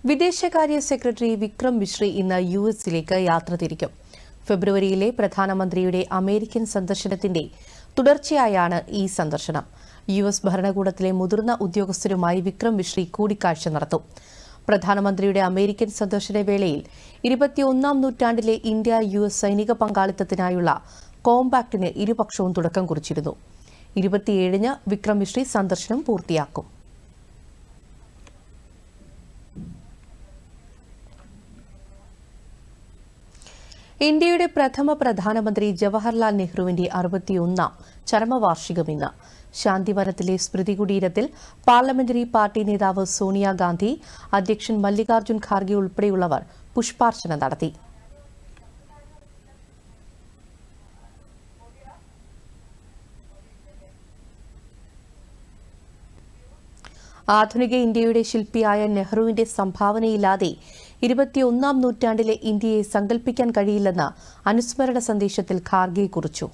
വിദേശകാര്യ സെക്രട്ടറി വിക്രം മിശ്രി ഇന്ന് യുഎസിലേക്ക് യാത്ര തിരിക്കും. ഫെബ്രുവരിയിലെ പ്രധാനമന്ത്രിയുടെ അമേരിക്കൻ സന്ദർശനത്തിന്റെ തുടർച്ചയായാണ് ഈ സന്ദർശനം. യുഎസ് ഭരണകൂടത്തിലെ മുതിർന്ന ഉദ്യോഗസ്ഥരുമായി വിക്രം മിശ്രി കൂടിക്കാഴ്ച നടത്തും. പ്രധാനമന്ത്രിയുടെ അമേരിക്കൻ സന്ദർശന വേളയിൽ 21ാം നൂറ്റാണ്ടിലെ ഇന്ത്യ യുഎസ് സൈനിക പങ്കാളിത്തത്തിനായുള്ള കോമ്പാക്ടിന് ഇരുപക്ഷവും തുടക്കം കുറിച്ചിരുന്നു. 27-ന് വിക്രം മിശ്രി സന്ദർശനം പൂർത്തിയാക്കും. ഇന്ത്യയുടെ പ്രഥമ പ്രധാനമന്ത്രി ജവഹർലാൽ നെഹ്റുവിന്റെ 61ാം ചരമവാർഷികം ഇന്ന്. ശാന്തിവനത്തിലെ സ്മൃതി കുടീരത്തിൽ പാർലമെന്ററി പാർട്ടി നേതാവ് സോണിയാഗാന്ധി, അധ്യക്ഷൻ മല്ലികാർജ്ജുൻ ഖാർഗെ ഉൾപ്പെടെയുള്ളവർ പുഷ്പാർച്ചന നടത്തി. ആധുനിക ഇന്ത്യയുടെ ശില്പിയായ നെഹ്റുവിന്റെ സംഭാവനയില്ലാതെ 21ാം നൂറ്റാണ്ടിലെ ഇന്ത്യയെ സങ്കല്പിക്കാൻ കഴിയില്ലെന്ന് അനുസ്മരണ സന്ദേശത്തിൽ ഖാർഗെ കുറിച്ചു.